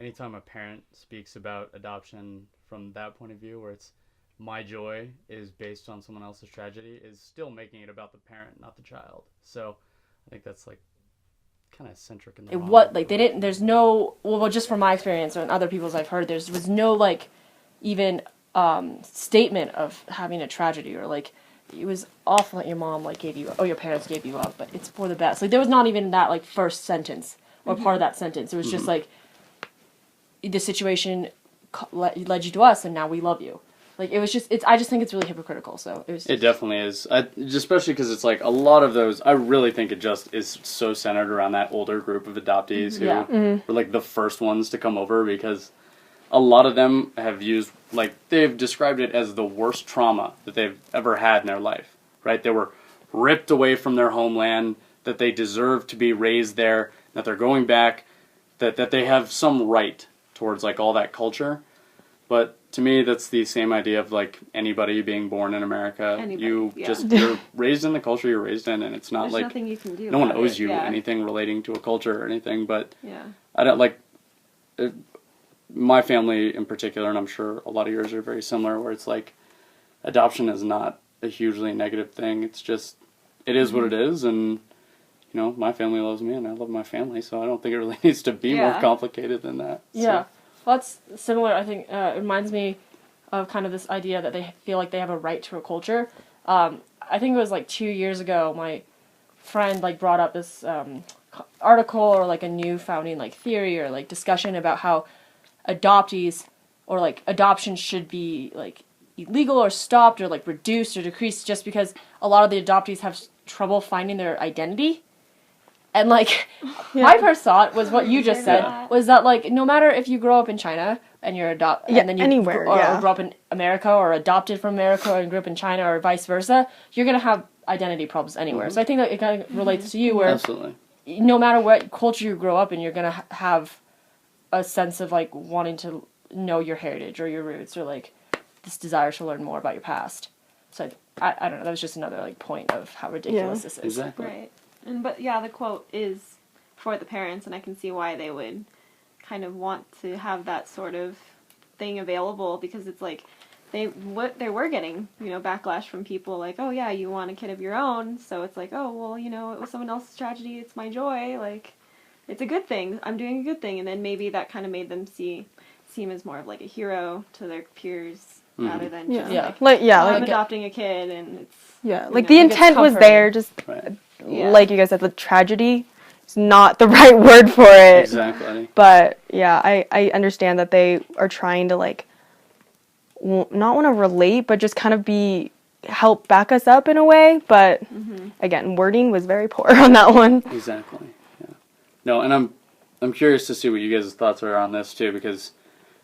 anytime a parent speaks about adoption from that point of view, where it's my joy is based on someone else's tragedy, is still making it about the parent, not the child. So I think that's like kind of centric in the wrong What, like, they direction. didn't, there's no, well, just from my experience and other people's I've heard, there was no, like, even statement of having a tragedy, or, like, it was awful that your mom, like, gave you, oh, your parents gave you up, but it's for the best. Like, there was not even that, like, first sentence, or part of that sentence. It was just, like, the situation led you to us, and now we love you. Like, it was just, I just think it's really hypocritical, so it was... It definitely is. Especially because it's like a lot of those, I really think it just is so centered around that older group of adoptees who were like the first ones to come over, because a lot of them have used, like, they've described it as the worst trauma that they've ever had in their life, right? They were ripped away from their homeland, that they deserve to be raised there, that they're going back, that they have some right towards, like, all that culture. But to me, that's the same idea of, like, anybody being born in America. You're raised in the culture you're raised in, and it's not There's like nothing you can do no one about owes it, you anything relating to a culture or anything. But yeah. I don't like my family in particular, and I'm sure a lot of yours are very similar, where it's like adoption is not a hugely negative thing. It's just it is what it is, and you know, my family loves me, and I love my family, so I don't think it really needs to be more complicated than that. Yeah. Well, that's similar, I think. It reminds me of kind of this idea that they feel like they have a right to a culture. I think it was like 2 years ago, my friend like brought up this article, or like a new founding like theory or like discussion about how adoptees or like adoption should be like illegal or stopped or like reduced or decreased, just because a lot of the adoptees have trouble finding their identity. And, like, my first thought was what you just said, was that, like, no matter if you grow up in China and you're adopted, and then you anywhere, or grow up in America, or adopted from America and grew up in China, or vice versa, you're going to have identity problems anywhere. So I think that it kind of relates to you, where Absolutely. No matter what culture you grow up in, you're going to have a sense of, like, wanting to know your heritage or your roots, or, like, this desire to learn more about your past. So I don't know, that was just another, like, point of how ridiculous this is. Exactly. Right. But the quote is for the parents, and I can see why they would kind of want to have that sort of thing available, because it's like they were getting, backlash from people like, oh yeah, you want a kid of your own, so it's like, oh well, it was someone else's tragedy, it's my joy, like it's a good thing, I'm doing a good thing, and then maybe that kind of made them seem as more of like a hero to their peers rather than just I'm adopting a kid, and it's like the intent was there, just like you guys said, the tragedy is not the right word for it. Exactly. But I understand that they are trying to like not want to relate, but just kind of help back us up in a way. But again, wording was very poor on that one. Exactly. Yeah. No, and I'm curious to see what you guys' thoughts are on this too, because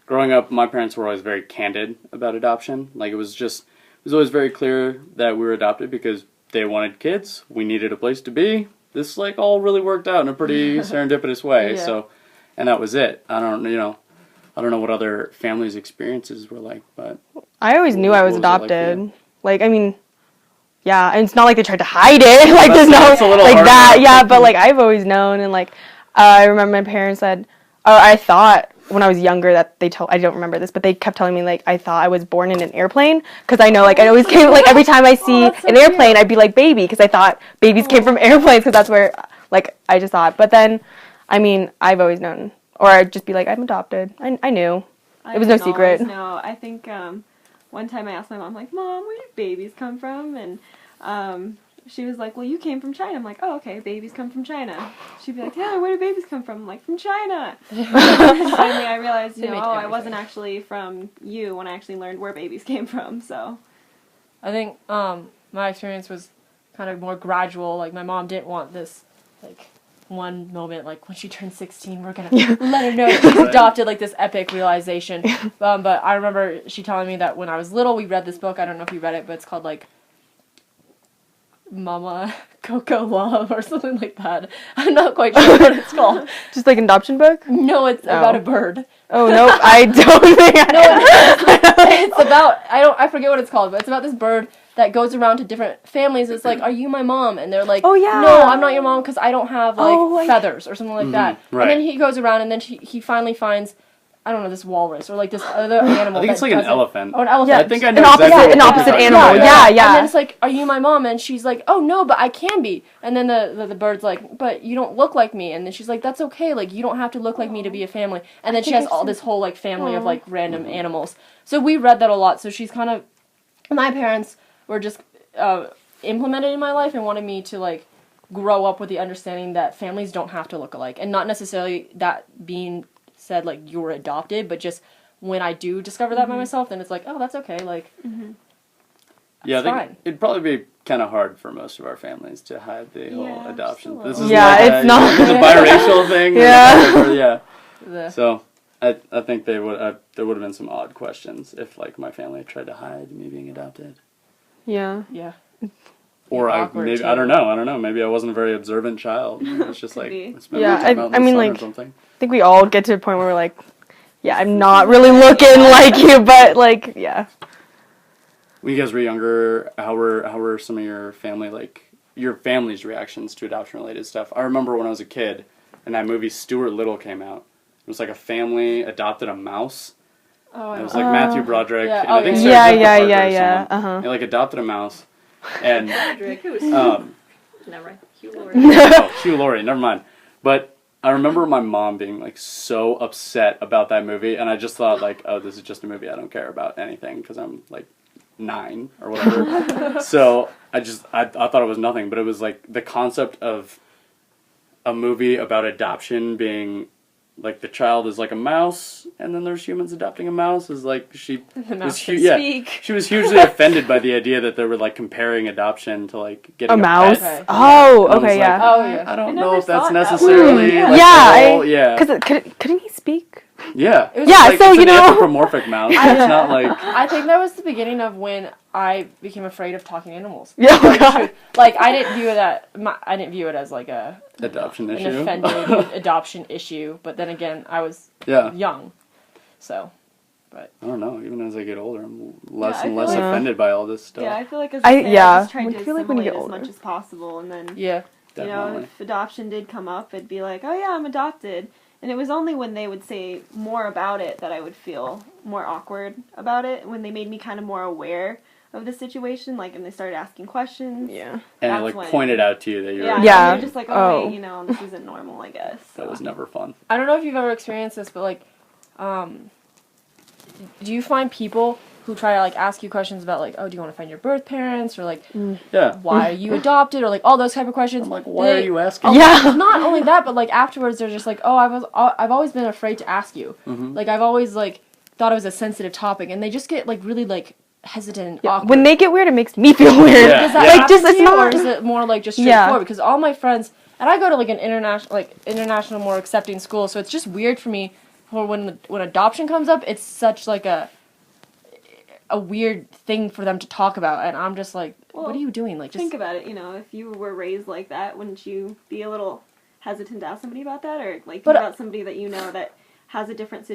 growing up, my parents were always very candid about adoption. Like it was always very clear that we were adopted because they wanted kids. We needed a place to be. This like all really worked out in a pretty serendipitous way. Yeah. So, and that was it. I don't know what other families' experiences were like, but I always knew I was adopted. Like I mean, yeah, and it's not like they tried to hide it. Like there's no like that. Yeah, but like I've always known, and like I remember my parents said, I thought when I was younger that I don't remember this, but they kept telling me like I thought I was born in an airplane, because I know like I always came like every time I see an airplane I'd be like baby, because I thought babies came from airplanes, because that's where like I just thought. But then I mean I've always known, or I'd just be like I'm adopted. I knew. It was no secret. No, I think one time I asked my mom, like, Mom, where do babies come from? And she was like, well, you came from China. I'm like, oh, okay, babies come from China. She'd be like, Taylor, where do babies come from? I'm like, from China. Finally, I realized, I wasn't actually from you when I actually learned where babies came from, so. I think my experience was kind of more gradual. Like, my mom didn't want this, like, one moment, like, when she turned 16, we're gonna let her know that she's adopted, like, this epic realization. But I remember she telling me that when I was little, we read this book. I don't know if you read it, but it's called, like, Mama Coco Love or something like that. I'm not quite sure what it's called. Just like an adoption book? No, it's about a bird. Oh no, I don't think it's about I forget what it's called, but it's about this bird that goes around to different families. It's like, are you my mom? And they're like, oh yeah, no, I'm not your mom because I don't have like feathers or something like that. Right. And then he goes around and then he finally finds I don't know, this walrus or like this other animal. I think it's like an elephant. Oh, an elephant. Yeah, I think I know an opposite, exactly an what opposite you're animal. talking about. Yeah. And then it's like, are you my mom? And she's like, oh no, but I can be. And then the bird's like, but you don't look like me. And then she's like, that's okay. Like you don't have to look like me to be a family. And then she has all this whole like family of like random animals. So we read that a lot. So she's kind of, my parents were just implemented in my life and wanted me to like grow up with the understanding that families don't have to look alike, and not necessarily that being said like you're adopted, but just when I do discover that by myself, then it's like, oh, that's okay, like Yeah, I think fine. it'd probably be kind of hard for most of our families to hide the whole adoption. just a This little. is Yeah, like it's not- the biracial thing. Yeah. Yeah. So I think they would there would have been some odd questions if like my family tried to hide me being adopted. Yeah. Yeah. Or Awkward, maybe too. I don't know. Maybe I wasn't a very observant child. It's just like be. I spent Yeah, my time out in the I mean, sun or like, something. I think we all get to a point where we're like, yeah, I'm not really looking like you, but like, yeah. When you guys were younger, how were some of your family's reactions to adoption related stuff? I remember when I was a kid and that movie Stuart Little came out. It was like a family adopted a mouse. Oh, It was like Matthew Broderick. yeah. And I think Oh, Sarah yeah. Jessica Yeah, Parker yeah, or yeah, someone. They like adopted a mouse, and Never mind. Hugh Laurie. Hugh Laurie, never mind. But I remember my mom being like so upset about that movie, and I just thought like, oh, this is just a movie. I don't care about anything because I'm like 9 or whatever. So I thought it was nothing, but it was like the concept of a movie about adoption being like the child is like a mouse, and then there's humans adopting a mouse. Is like she was she was hugely offended by the idea that they were like comparing adoption to like getting A mouse? pet. Oh, And I was okay, like, yeah. Oh, yeah. I don't I know never if that's thought that necessarily way. like Yeah, the whole, yeah. Because couldn't he speak? Yeah. It was Yeah, Like, so, it's you an know. anthropomorphic mouse. It's not like I think that was the beginning of when I became afraid of talking animals. Yeah, oh god. Like I didn't view it as like adoption an issue. offended adoption issue. But then again, I was Yeah. young, so. I don't know. Even as I get older, I'm less Yeah, I and feel less like- offended by all this stuff. Yeah, I feel like as I- a kid, yeah. I just tried I to feel like when you assimilate get as older. much as possible, and then Yeah. you know, Definitely. if adoption did come up, it'd be like, oh yeah, I'm adopted. And it was only when they would say more about it that I would feel more awkward about it. When they made me kind of more aware of the situation, like, and they started asking questions. Yeah. And it That's like when- pointed out to you that you're Yeah, Yeah. and you're just like, Oh. wait, you know, this isn't normal, I guess. that was never fun. I don't know if you've ever experienced this, but like, do you find people who try to like ask you questions about like, oh, do you want to find your birth parents, or like, Yeah. why are you adopted, or like all those type of questions? I'm like, why are you asking? Yeah. Not only that, but like afterwards, they're just like, oh, I've always been afraid to ask you. Mhm. Like I've always like thought it was a sensitive topic, and they just get like really like hesitant and Yeah. awkward. When they get weird, it makes me feel weird. Yeah. Does that Yeah. happen Like, just to it's you, not. or is it more like just Yeah. straightforward? Because all my friends, and I go to like an international more accepting school, so it's just weird for me for when adoption comes up. It's such like a weird thing for them to talk about, and I'm just like, Well, what are you doing? Like, just Think about it, you know, if you were raised like that, wouldn't you be a little hesitant to ask somebody about that? Or like think But- about somebody that you know that has a different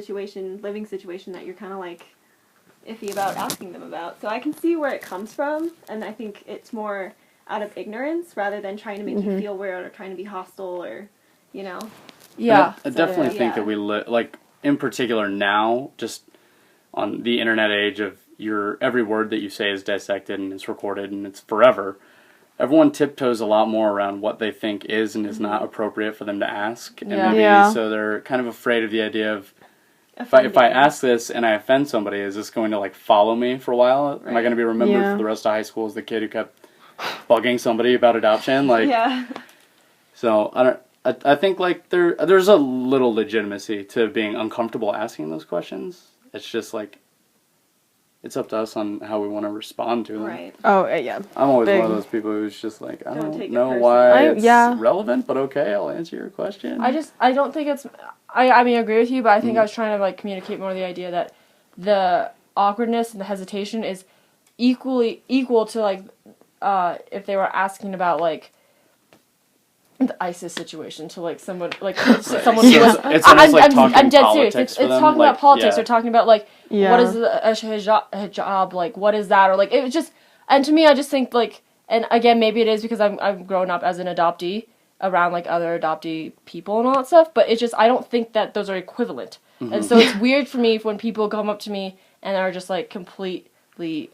living situation that you're kind of like iffy about asking them about. So I can see where it comes from, and I think it's more out of ignorance rather than trying to make you feel weird or trying to be hostile or, you know. yeah. I definitely yeah. think that we like in particular now, just on the internet age of every word that you say is dissected and it's recorded and it's forever. Everyone tiptoes a lot more around what they think is and is not appropriate for them to ask, and Yeah. maybe Yeah. so they're kind of afraid of the idea of if offended. I ask this and I offend somebody, is this going to like follow me for a while? Am I going to be remembered Yeah. for the rest of high school as the kid who kept bugging somebody about adoption? Like, Yeah. so I think like there's a little legitimacy to being uncomfortable asking those questions. It's just like it's up to us on how we want to respond to them. Right. Oh, yeah. I'm always Big. one of those people who's just like, I Don't don't take it know personally. why it's yeah. relevant, but okay, I'll answer your question. I don't think it's. I mean, I agree with you, but I think I was trying to like communicate more the idea that the awkwardness and the hesitation is equal to like if they were asking about like the ISIS situation to like someone like someone So who was. it's almost like talking I'm dead serious. politics It's for them, talking like, about politics. yeah. Or talking about like Yeah. what is a hijab, like what is that, or like it was just. And to me, I just think like, and again, maybe it is because I've grown up as an adoptee around like other adoptee people and all that stuff, but it's just I don't think that those are equivalent. And so it's weird for me when people come up to me and are just like completely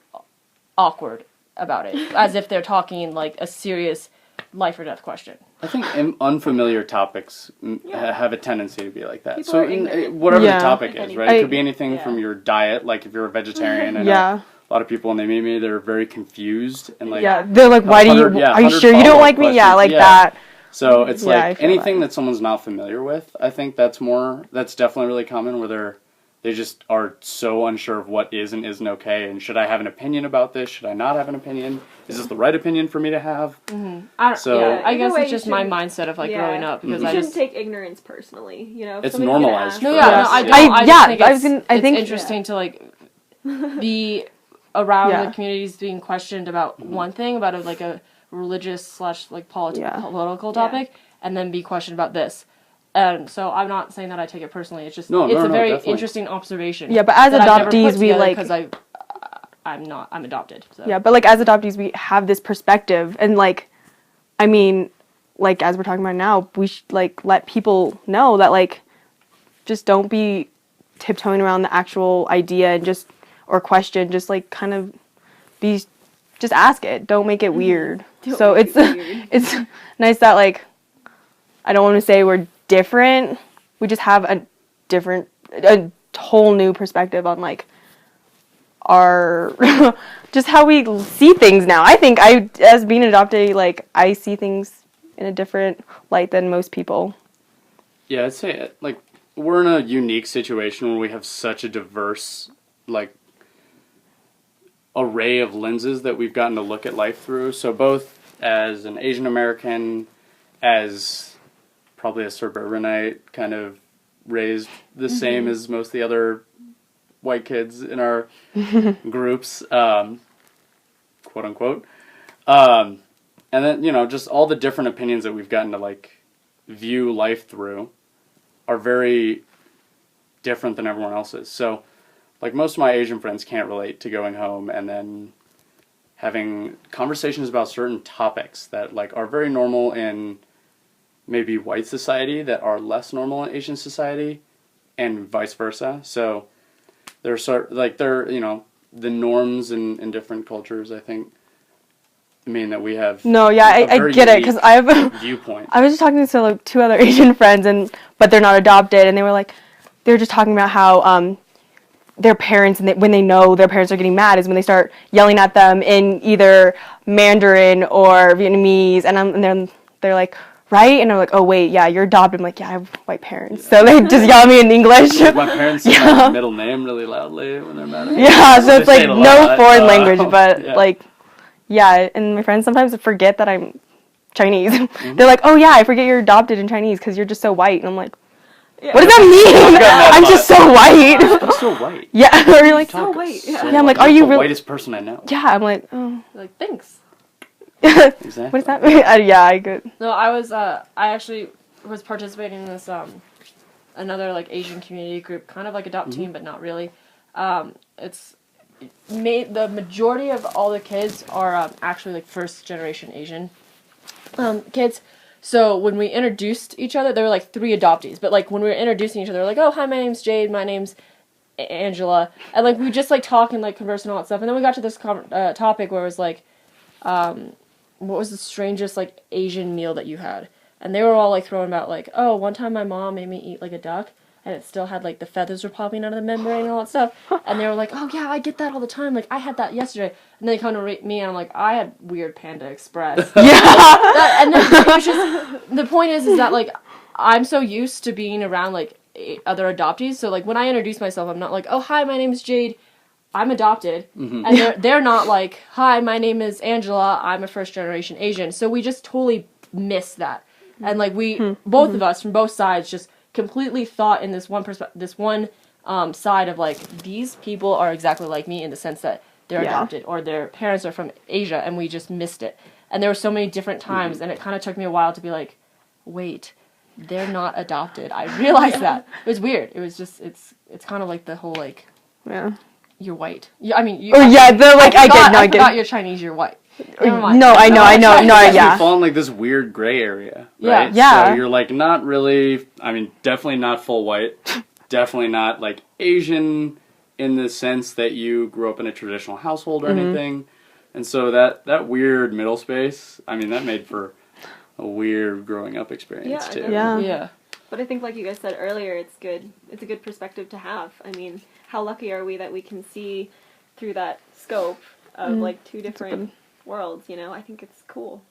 awkward about it, as if they're talking like a serious life or death question. I think unfamiliar topics have a tendency to be like that. People So are ignorant. whatever the topic is, right? It could be I- anything from your diet, like if you're a vegetarian. I know Yeah. a lot of people when they meet me, they're very confused and like. Yeah, they're like, why do you, 100 are you 100 sure you don't follow-up like me? Yeah, questions. like Yeah. that. So it's Yeah, I like feel anything that. that someone's not familiar with. I think that's definitely really common where they just are so unsure of what is and isn't okay. And should I have an opinion about this? Should I not have an opinion? Is this the right opinion for me to have? I Either guess way, it's you just my shouldn't- mindset of like growing up because You I shouldn't just take ignorance personally, you know. If It's somebody's gonna normalized ask- for no, us. yeah, no, I don't. I- I yeah, just think I was it's, I it's think- interesting to like be around Yeah. the communities being questioned about one thing about a religious / like political topic, and then be questioned about this. And so I'm not saying that I take it personally. It's just it's a very definitely. interesting observation. Yeah, but as that I've never adoptees, put we, together like- because I'm adopted. So. Yeah, but like as adoptees, we have this perspective, and like, I mean, like as we're talking about now, we should like let people know that like, just don't be tiptoeing around the actual idea and just or question, just like kind of just ask it. Don't make it weird. So make it's it weird. it's nice that like, I don't want to say we're different. We just have a whole new perspective on like our just how we see things now. I think as being adopted, like I see things in a different light than most people. Yeah, I'd say like we're in a unique situation where we have such a diverse like array of lenses that we've gotten to look at life through. So both as an Asian American, as probably a suburbanite, kind of raised the same as most of the other white kids in our groups, quote unquote. And then, just all the different opinions that we've gotten to like view life through are very different than everyone else's. So like most of my Asian friends can't relate to going home and then having conversations about certain topics that like are very normal in maybe white society that are less normal in Asian society and vice versa. So they're the norms in different cultures, I think, mean that we have No, yeah, I get it because I have viewpoint. I was just talking to like 2 other Asian friends but they're not adopted, and they were just talking about how their parents, and when they know their parents are getting mad is when they start yelling at them in either Mandarin or Vietnamese, and then they're like, right? And I'm like, oh wait, yeah, you're adopted. I'm like, yeah, I have white parents. So they just yell at me in English. My parents say my middle name really loudly when they're mad at me. Yeah, so They it's say like it a no lot. foreign language, but yeah. like, yeah, and my friends sometimes forget that I'm Chinese. They're like, oh yeah, I forget you're adopted in Chinese because you're just so white. And I'm like, what does that mean? I'm just so white. I'm so white. Yeah, or you're like, So white. So Yeah. Yeah, I'm like, white. are You're you the really- whitest person I know? yeah, I'm like, oh. Like, thanks. Exactly. What does that mean? Yeah, I could. No, I actually was participating in this another like Asian community group, kind of like Adoptee, but not really. It's the majority of all the kids are actually like first generation Asian kids. So when we introduced each other, there were like 3 adoptees, but like when we were introducing each other, like, oh hi, my name's Jade, my name's Angela, and like we just like talk and like converse and all that stuff, and then we got to this topic where it was like, what was the strangest like Asian meal that you had? And they were all like throwing about like, oh, one time my mom made me eat like a duck and it still had like the feathers were popping out of the membrane and all that stuff. And they were like, oh yeah, I get that all the time. Like I had that yesterday. And then they come to me and I'm like, I had weird Panda Express. Yeah. And then it was just, the point is that like I'm so used to being around like other adoptees. So like when I introduce myself, I'm not like, oh hi, my name is Jade, I'm adopted. And they're not like, hi, my name is Angela, I'm a first generation Asian. So we just totally missed that. And like we both of us from both sides just completely thought in this one side of like, these people are exactly like me in the sense that they're adopted or their parents are from Asia, and we just missed it. And there were so many different times, and it kind of took me a while to be like, wait, they're not adopted. I realized that. It was weird. It was just, it's kind of like the whole like, Yeah. you're white. Yeah, I mean, Or yeah, they're like, I forgot get. you're Chinese, you're white. Never mind. No, I know. No, You yeah. fall in like this weird gray area, Yeah. right? Yeah. So you're like not really, I mean, definitely not full white, definitely not like Asian in the sense that you grew up in a traditional household or anything. And so that weird middle space, I mean, that made for a weird growing up experience too. Yeah. But I think, like you guys said earlier, it's good. It's a good perspective to have. I mean, how lucky are we that we can see through that scope of like two different worlds? You know, I think it's cool.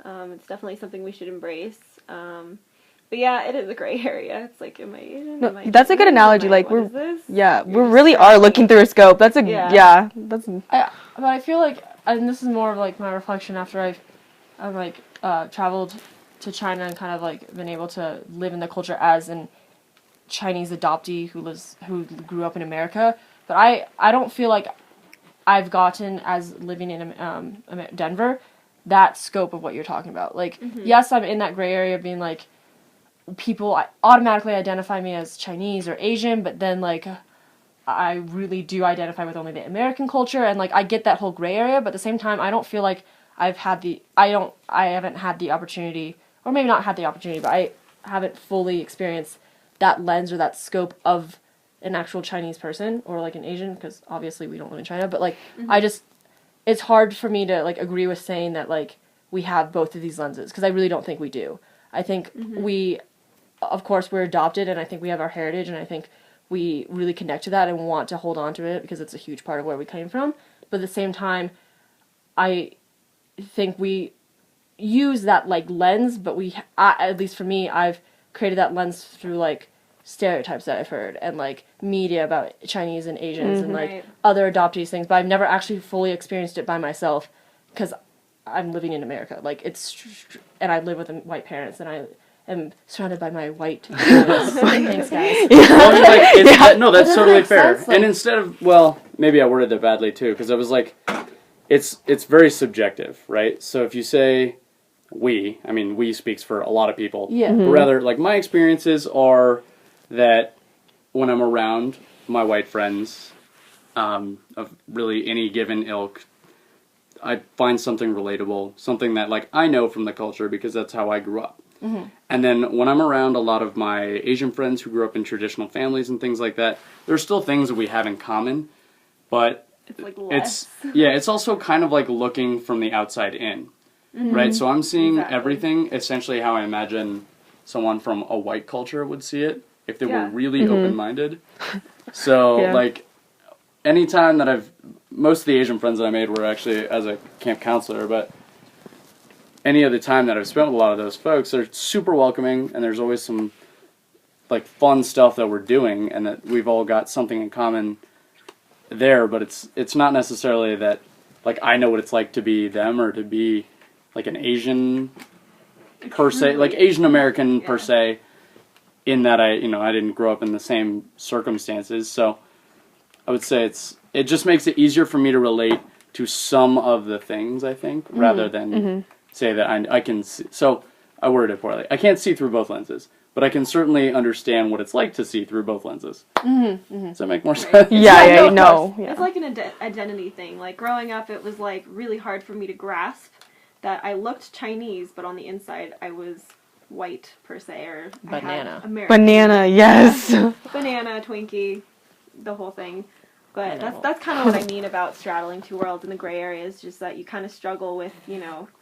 It's definitely something we should embrace. But yeah, it is a gray area. It's like, am I Asian? No, Am I that's a good Asian? analogy. Am I, like what is this? we You're really just are looking through a scope. That's a that's But I feel like, and this is more of like my reflection after I've like traveled to China and kind of like been able to live in the culture as an Chinese adoptee who grew up in America. But I don't feel like I've gotten, as living in Denver, that scope of what you're talking about. Like, yes, I'm in that gray area of being like, people automatically identify me as Chinese or Asian, but then like I really do identify with only the American culture, and like I get that whole gray area, but at the same time I don't feel like I haven't had the opportunity, or maybe not had the opportunity, but I haven't fully experienced that lens or that scope of an actual Chinese person or like an Asian, because obviously we don't live in China, but like it's hard for me to like agree with saying that like we have both of these lenses, because I really don't think we do. I think of course we're adopted, and I think we have our heritage, and I think we really connect to that and want to hold on to it because it's a huge part of where we came from. But at the same time, I think we use that like lens, but at least for me, I've created that lens through like stereotypes that I've heard and like media about Chinese and Asians and like other adoptees things, but I've never actually fully experienced it by myself because I'm living in America. Like and I live with white parents, and I am surrounded by my white parents. Thanks, guys. No, that's totally fair. Sense, like, and instead of, well, maybe I worded that badly too, because I was like, it's very subjective, right? So if you say we speaks for a lot of people. Yeah. But rather, like, my experiences are that when I'm around my white friends of really any given ilk, I find something relatable, something that, like, I know from the culture because that's how I grew up. And then when I'm around a lot of my Asian friends who grew up in traditional families and things like that, there's still things that we have in common, but it's like less. It's also kind of like looking from the outside in, right? So I'm seeing everything essentially how I imagine someone from a white culture would see it if they were really open-minded. So, like, anytime that most of the Asian friends that I made were actually as a camp counselor, but any other time that I've spent with a lot of those folks, they're super welcoming, and there's always some, like, fun stuff that we're doing, and that we've all got something in common there, but it's not necessarily that, like, I know what it's like to be them or to be, like, an Asian per se, like, Asian American per se, in that I didn't grow up in the same circumstances, so I would say it just makes it easier for me to relate to some of the things, I think, rather than say that I can see. So I worded it poorly. I can't see through both lenses, but I can certainly understand what it's like to see through both lenses. Does that make more sense? No. It's like an identity thing. Like, growing up, it was, like, really hard for me to grasp that I looked Chinese, but on the inside, I was white, per se, or banana. I had American. Banana, yes. Banana, Twinkie, the whole thing. But that's kind of what I mean about straddling two worlds in the gray area, is just that you kind of struggle with,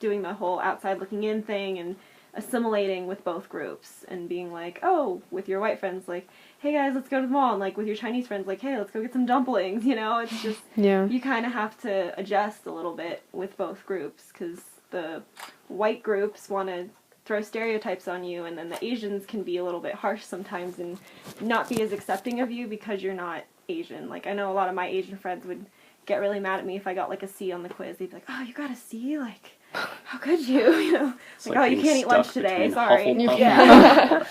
doing the whole outside looking in thing and assimilating with both groups and being like, oh, with your white friends, like, hey guys, let's go to the mall, and like with your Chinese friends, like, hey, let's go get some dumplings, it's just, you kind of have to adjust a little bit with both groups, because the white groups want to throw stereotypes on you, and then the Asians can be a little bit harsh sometimes and not be as accepting of you because you're not Asian. Like, I know a lot of my Asian friends would get really mad at me if I got like a C on the quiz. They'd be like, oh, you got a C? Like, how could you? Like, oh, you can't eat lunch today. Sorry. Yeah.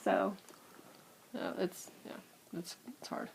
So. It's hard.